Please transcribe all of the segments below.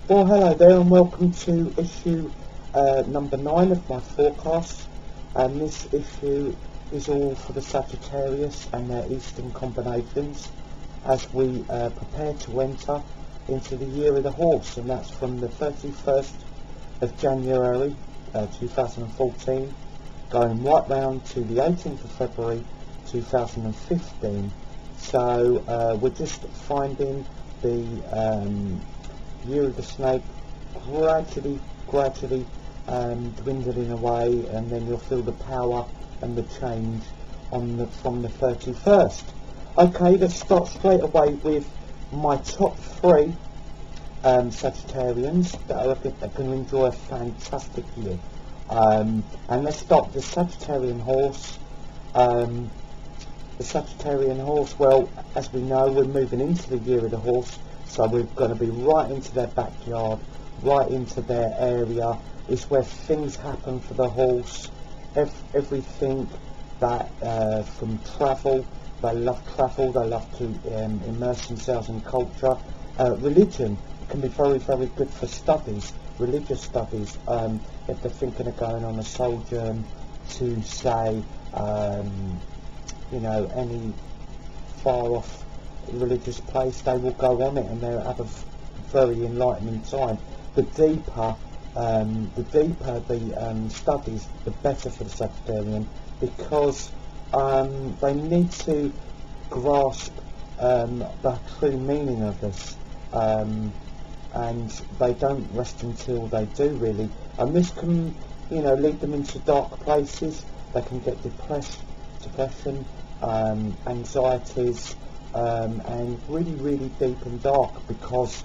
Well, hello there and welcome to issue number 9 of my forecast, and this issue is all for the Sagittarius and their Eastern combinations as we prepare to enter into the year of the horse, and that's from the 31st of January 2014 going right round to the 18th of February 2015. So we're just finding the year of the snake gradually dwindling away, and then you'll feel the power and the change from the 31st. Okay, let's start straight away with my top 3 Sagittarians that are going to enjoy a fantastic year. And let's start with the Sagittarian horse. The Sagittarian horse, well, as we know, we're moving into the year of the horse, so we're going to be right into their backyard, right into their area. It's where things happen for the horse. Everything that from travel, they love travel, they love to immerse themselves in culture. Religion can be very, very good for studies, religious studies, if they're thinking of going on a sojourn to, say, any far off religious place, they will go on it and they'll have a very enlightening time. The deeper the studies, the better for the Sagittarian, because they need to grasp the true meaning of this, and they don't rest until they do, really. And this can, lead them into dark places. They can get depression, anxieties, and really deep and dark, because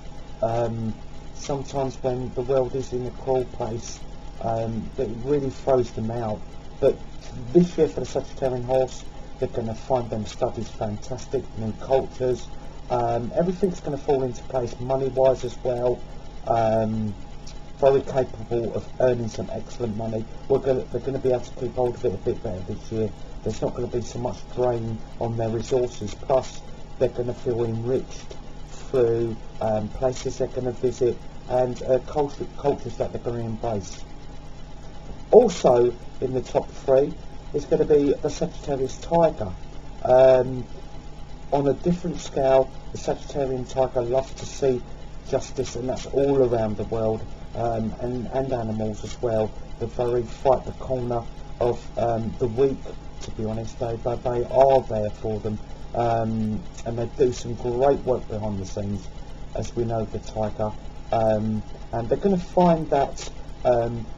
sometimes when the world is in a cruel place, it really throws them out. But this year for the Sagittarian horse, they're going to find them studies fantastic, new cultures, everything's going to fall into place money-wise as well. Very capable of earning some excellent money. They're going to be able to keep hold of it a bit better this year. There's not going to be so much drain on their resources, plus they're going to feel enriched through places they're going to visit and cultures that they're going to embrace. Also in the top 3 is going to be the Sagittarius tiger. On a different scale, the Sagittarian tiger loves to see justice, and that's all around the world, and animals as well. They're very fight the corner of the weak, to be honest. They are there for them, and they do some great work behind the scenes, as we know, the tiger. And they're going to find that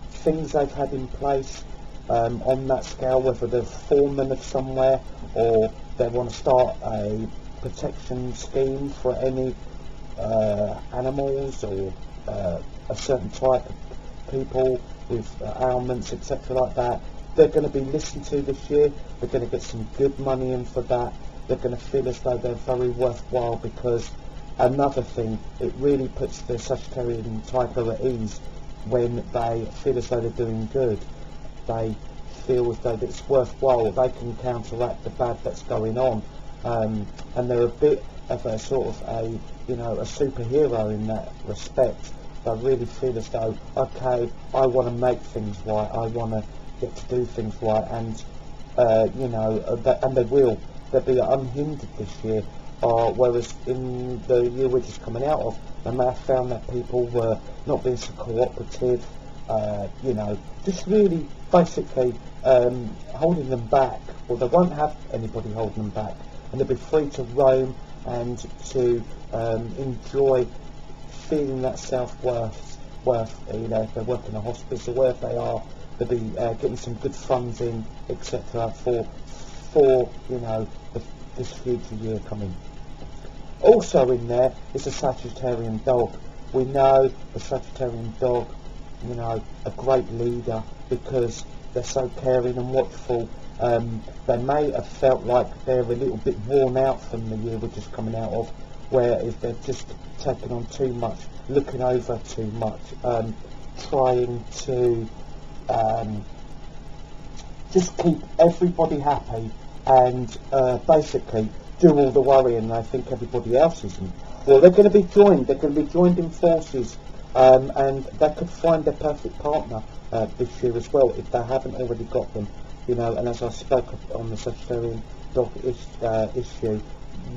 things they've had in place on that scale, whether they're foreman of somewhere or they want to start a protection scheme for any animals or a certain type of people with ailments, etc. like that, they're going to be listened to this year. They're going to get some good money in for that. They're going to feel as though they're very worthwhile, because another thing, it really puts the Sagittarian tiger at ease when they feel as though they're doing good. They feel as though it's worthwhile. They can counteract the bad that's going on, and they're a bit of a sort of a superhero in that respect. They really feel as though, okay, I want to make things right. I want to get to do things right, and and they will. They'll be unhindered this year. Whereas in the year we're just coming out of, they may have found that people were not being so cooperative, just really basically holding them back, or they won't have anybody holding them back, and they'll be free to roam and to enjoy feeling that self-worth, if they work in a hospice or wherever they are, they'll be getting some good funds in, etc. for this future year coming. Also in there is a Sagittarian dog. We know the Sagittarian dog, a great leader, because they're so caring and watchful. They may have felt like they're a little bit worn out from the year we're just coming out of, where if they're just taking on too much, looking over too much, trying to just keep everybody happy and basically do all the worrying. I think everybody else isn't. Well, they're going to be joined in forces and they could find their perfect partner this year as well if they haven't already got them. You know, and as I spoke on the Sagittarian dog issue,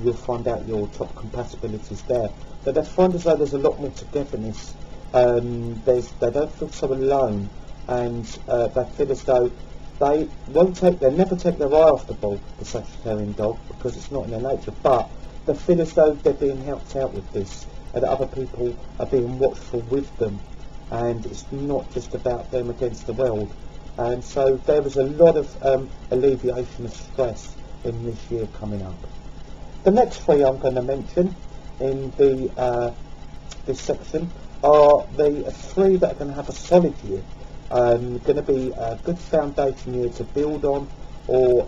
you'll find out your top compatibilities there. But they find as though there's a lot more togetherness. They don't feel so alone, and they feel as though they never take their eye off the ball, the Sagittarian dog, because it's not in their nature, but they feel as though they're being helped out with this, and other people are being watchful with them, and it's not just about them against the world. And so there is a lot of alleviation of stress in this year coming up. The next three I'm going to mention in this section are the three that are going to have a solid year. Going to be a good foundation year to build on, or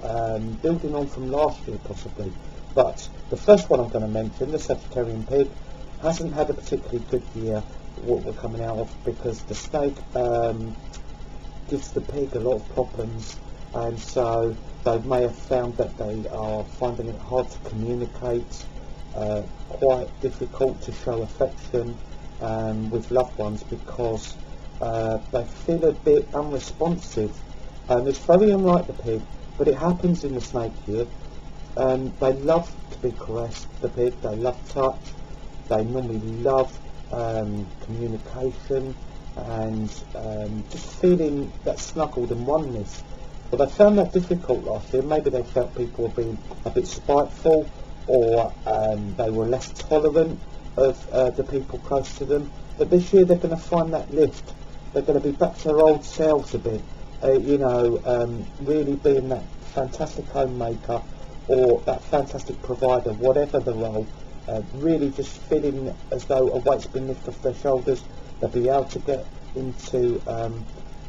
building on from last year possibly. But the first one I'm going to mention, the Sagittarian pig, hasn't had a particularly good year, what we're coming out of, because the snake gives the pig a lot of problems, and so they may have found that they are finding it hard to communicate, quite difficult to show affection with loved ones, because they feel a bit unresponsive. It's very unlike the pig, but it happens in the snake year. They love to be caressed, the pig. They love touch. They normally love communication and just feeling that snuggled and oneness. But they found that difficult last year. Maybe they felt people were being a bit spiteful, or they were less tolerant of the people close to them. But this year they're going to find that lift. They're going to be back to their old selves a bit, really being that fantastic homemaker or that fantastic provider, whatever the role, really just feeling as though a weight's been lifted off their shoulders. They'll be able to get into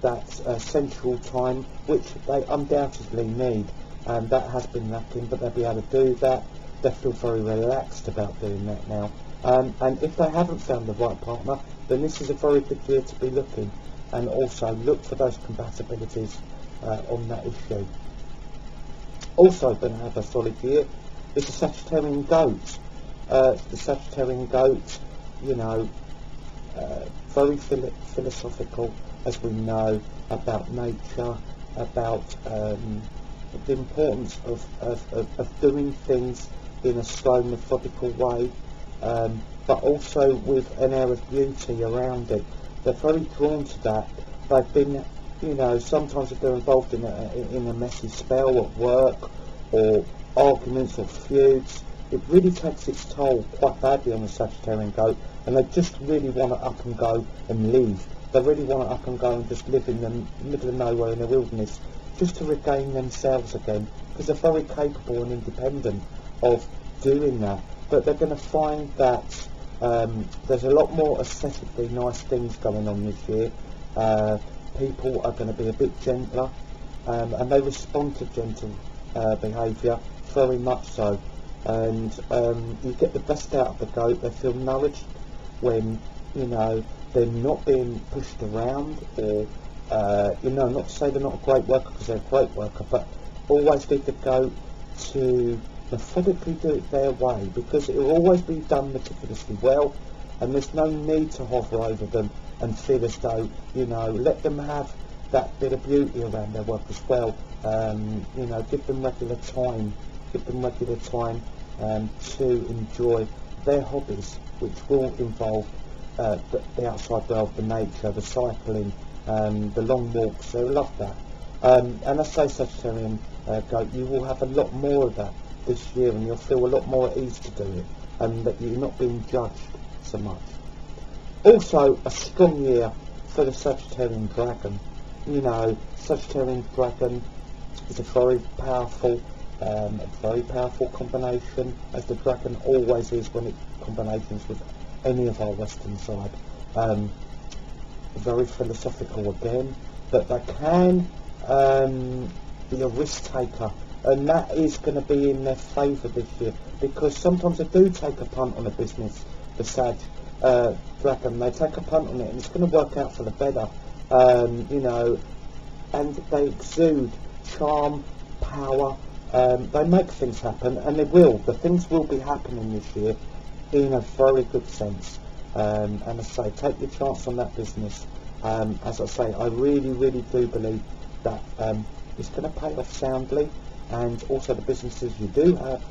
that sensual time, which they undoubtedly need, and that has been lacking, but they'll be able to do that. They feel very relaxed about doing that now. And if they haven't found the right partner, then this is a very good year to be looking, and also look for those compatibilities on that issue. Also going to have a solid year is the Sagittarian goat. The Sagittarian goat, very philosophical, as we know, about nature, about the importance of doing things in a slow, methodical way, but also with an air of beauty around it. They're very drawn to that. They've been, sometimes if they're involved in a messy spell at work, or arguments or feuds, it really takes its toll quite badly on the Sagittarian goat, and they just really want to up and go and leave. They really want to up and go and just live in the middle of nowhere in the wilderness, just to regain themselves again, because they're very capable and independent of doing that. But they're going to find that there's a lot more aesthetically nice things going on this year. People are going to be a bit gentler, and they respond to gentle behaviour very much so. And you get the best out of the goat. They feel nourished when they're not being pushed around, or not to say they're not a great worker, because they're a great worker, but always leave the goat to methodically do it their way, because it will always be done meticulously well, and there's no need to hover over them and feel as though, let them have that bit of beauty around their work as well. Give them regular time to enjoy their hobbies, which will involve the outside world, the nature, the cycling, the long walks. They love that. And I say, Sagittarian goat, you will have a lot more of that this year, and you'll feel a lot more at ease to do it, and that you're not being judged so much. Also, a strong year for the Sagittarian dragon. Sagittarian dragon is a very powerful combination, as the dragon always is when it combinations with any of our Western side. Very philosophical again, but they can be a risk taker, and that is going to be in their favour this year, because sometimes they do take a punt on a business, the Sag dragon. They take a punt on it, and it's going to work out for the better. And they exude charm, power. They make things happen, and they will. The things will be happening this year in a very good sense. and as I say, take your chance on that business. As I say, I really do believe that it's going to pay off soundly, and also the businesses you do have,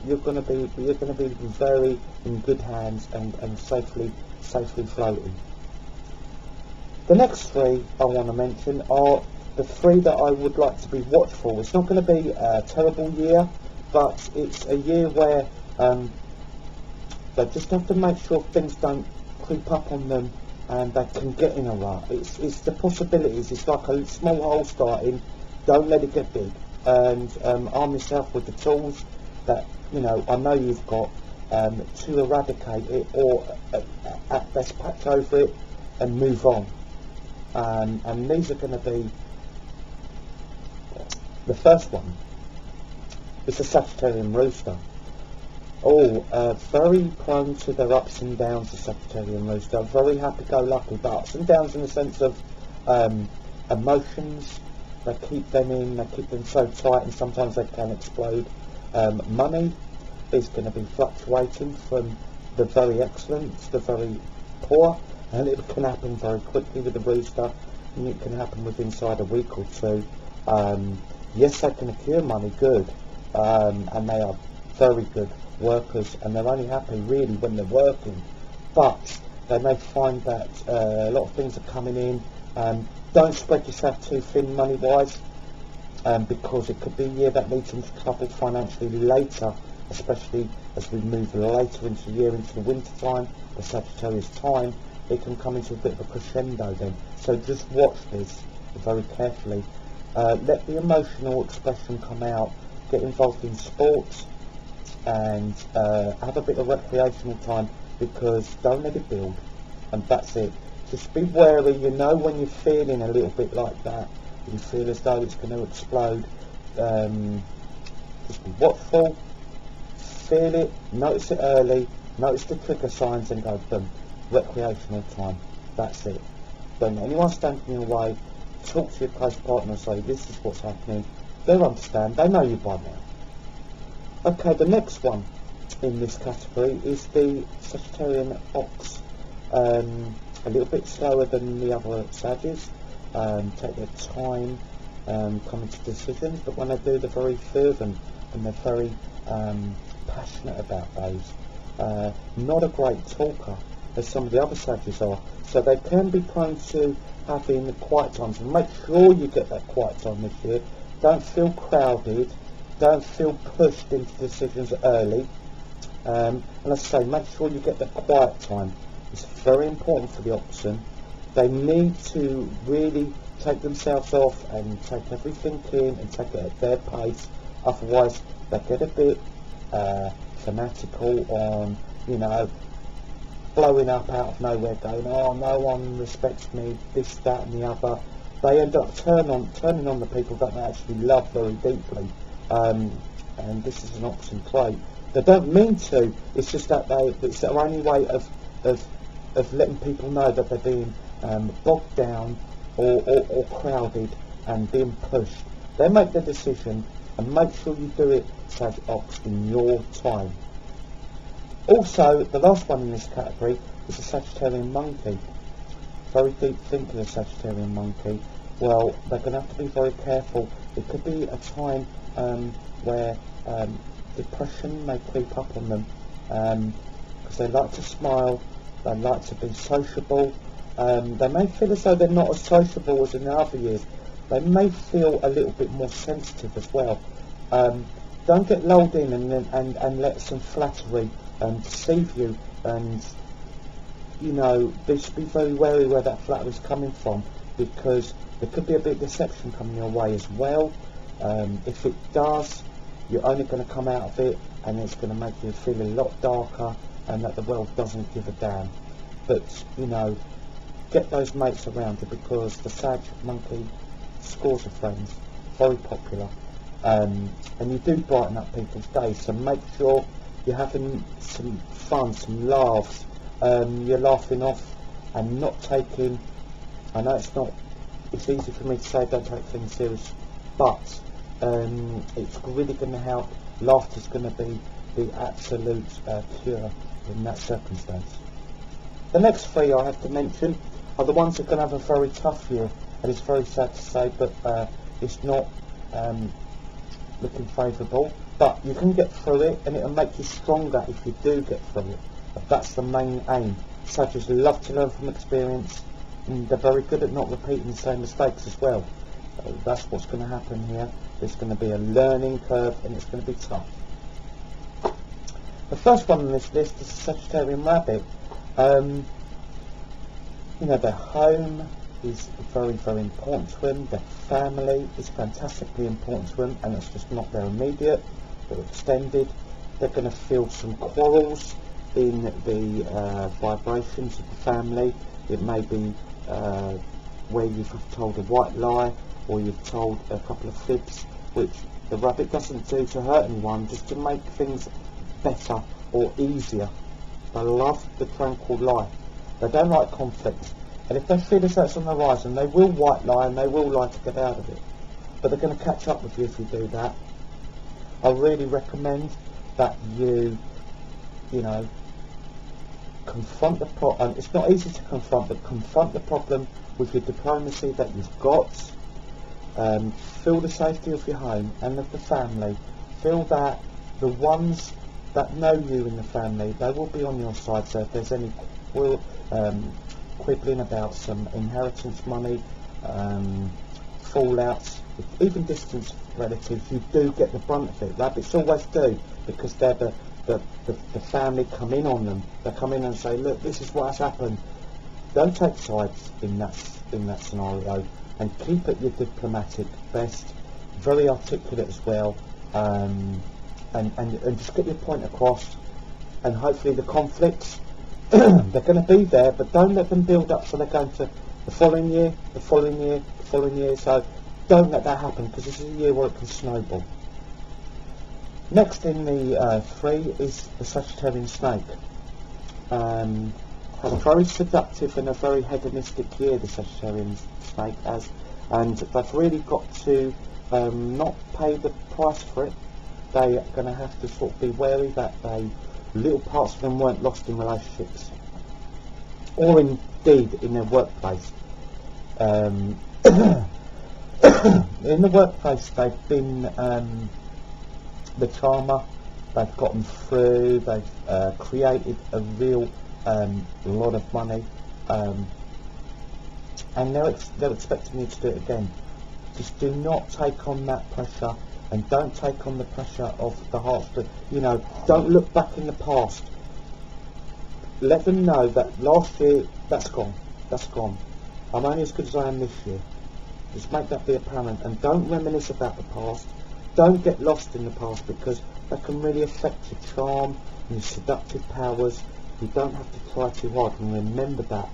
you're going to be very in good hands and safely floating. The next three I want to mention are the three that I would like to be watchful. It's not going to be a terrible year, but it's a year where they just have to make sure things don't creep up on them and they can get in a rut. It's the possibilities. It's like a small hole starting. Don't let it get big, and arm yourself with the tools that I know you've got to eradicate it, or at best patch over it and move on. And these are going to be, the first one is the Sagittarian rooster. Very prone to their ups and downs, the Sagittarian rooster. Very happy-go-lucky, but ups and downs in the sense of emotions. They keep them so tight, and sometimes they can explode. Money is going to be fluctuating from the very excellent to the very poor, and it can happen very quickly with the rooster, and it can happen within inside a week or two. Yes, they can accrue money good, and they are very good workers, and they're only happy really when they're working, but they may find that a lot of things are coming in. Don't spread yourself too thin money wise, because it could be a year that leads into trouble financially later, especially as we move later into the year, into the winter time, the Sagittarius time. It can come into a bit of a crescendo then, so just watch this very carefully. Let the emotional expression come out, get involved in sports, and have a bit of recreational time, because don't let it build, and that's it. Just be wary, when you're feeling a little bit like that, you feel as though it's going to explode. Just be watchful, feel it, notice it early, notice the trigger signs, and go boom, recreational time. That's it. Don't let anyone stand in your way. Talk to your close partner, say this is what's happening. They'll understand, they know you by now. Okay, the next one in this category is the Sagittarian ox. A little bit slower than the other Sagittarius, take their time coming to decisions, but when they do, they're very fervent and they're very passionate about those. Not a great talker as some of the other Sagittarius are, so they can be prone to having quiet times, and make sure you get that quiet time this year. Don't feel crowded, don't feel pushed into decisions early, and as I say, make sure you get that quiet time. It's very important for the oxen. They need to really take themselves off and take everything in and take it at their pace, otherwise they get a bit fanatical on, blowing up out of nowhere, going, oh, no one respects me, this, that and the other. They end up turning on the people that they actually love very deeply, and this is an oxen trait. They don't mean to, it's just that it's their only way of letting people know that they're being bogged down or crowded and being pushed. They make the decision, and make sure you do it, Sag Ox, in your time. Also, the last one in this category is the Sagittarian monkey. Very deep thinker, the Sagittarian monkey. Well, they're going to have to be very careful. It could be a time where depression may creep up on them, because they like to smile, they like to be sociable. They may feel as though they're not as sociable as in the other years. They may feel a little bit more sensitive as well. Don't get lulled in and let some flattery deceive you, and just be very wary where that flattery is coming from, because there could be a bit of deception coming your way as well. If it does, you're only going to come out of it, and it's going to make you feel a lot darker, and that the world doesn't give a damn. But get those mates around you, because the Sag monkey, scores of friends, very popular, and you do brighten up people's days. So make sure you're having some fun, some laughs. You're laughing off and not taking. I know it's easy for me to say don't take things serious, but it's really going to help. Laughter's going to be the absolute cure in that circumstance. The next three I have to mention are the ones that are going to have a very tough year, and it's very sad to say, but it's not looking favourable. But you can get through it, and it'll make you stronger if you do get through it. But that's the main aim. Sagittarius love to learn from experience, and they're very good at not repeating the same mistakes as well. So that's what's going to happen here. There's going to be a learning curve, and it's going to be tough. The first one on this list is the Sagittarian rabbit. You know, their home is very, very important to them. Their family is fantastically important to them, and it's just not their immediate or extended. They're going to feel some quarrels in the vibrations of the family. It may be where you've told a white lie, or you've told a couple of fibs, which the rabbit doesn't do to hurt anyone, just to make things better or easier. They love the tranquil life. They don't like conflict, and if they feel as though it's on the horizon, they will white lie and they will lie to get out of it. But they're going to catch up with you if you do that. I really recommend that you know, confront the problem. It's not easy to confront, but confront the problem with your diplomacy that you've got. Feel the safety of your home and of the family. Feel that the ones that know you in the family, they will be on your side. So if there's any quibbling about some inheritance money, fallouts, even distant relatives, you do get the brunt of it. Rabbits always do, because they're the family come in on them. They come in and say, look, this is what has happened. Don't take sides in that scenario, and keep it your diplomatic best, very articulate as well, and just get your point across. And hopefully the conflicts, they're going to be there, but don't let them build up so they're going to the following year, the following year, the following year. So don't let that happen, because this is a year where it can snowball. Next in the three is the Sagittarian snake. Has a very seductive and a very hedonistic year, the Sagittarian snake has, and they've really got to not pay the price for it. They are going to have to sort of be wary that little parts of them weren't lost in relationships, or indeed in their workplace. In the workplace, they've been the charmer. They've gotten through. They've created a real lot of money, and they're expecting you to do it again. Just do not take on that pressure, and don't take on the pressure of the heart. You know, don't look back in the past. Let them know that last year, that's gone. That's gone. I'm only as good as I am this year. Just make that be apparent, and don't reminisce about the past. Don't get lost in the past, because that can really affect your charm and your seductive powers. You don't have to try too hard, and remember that.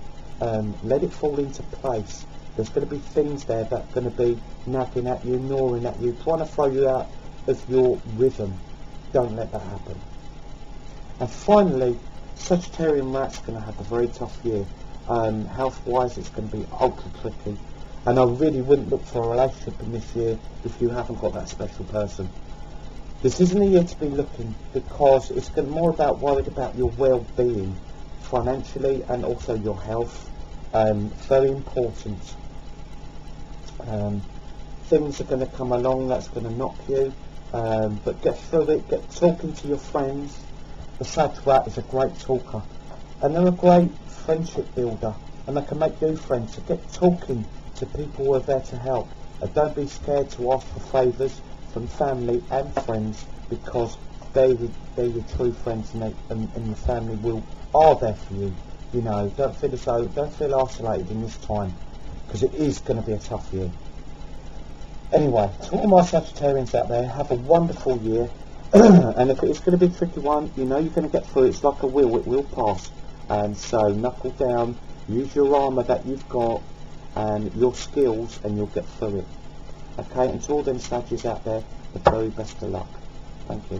Let it fall into place. There's going to be things there that are going to be nagging at you, gnawing at you, trying to throw you out of your rhythm. Don't let that happen. And finally, Sagittarian rat's going to have a very tough year. Health-wise, it's going to be ultra tricky. And I really wouldn't look for a relationship in this year if you haven't got that special person. This isn't a year to be looking, because it's more about worried about your well-being, financially, and also your health. Very important. Things are going to come along that's going to knock you, but get through it. Get talking to your friends. The Sag rat is a great talker, and they're a great friendship builder, and they can make new friends. So get talking to people who are there to help. Don't be scared to ask for favours from family and friends, because they're your true friends, and the family are there for you. You know, don't feel isolated in this time, because it is going to be a tough year. Anyway, to all my Sagittarians out there, have a wonderful year. And if it's going to be a tricky one, you know you're going to get through it. It's like a wheel, it will pass. And so knuckle down, use your armour that you've got and your skills, and you'll get through it. Okay, and to all them Saggies out there, the very best of luck. Thank you.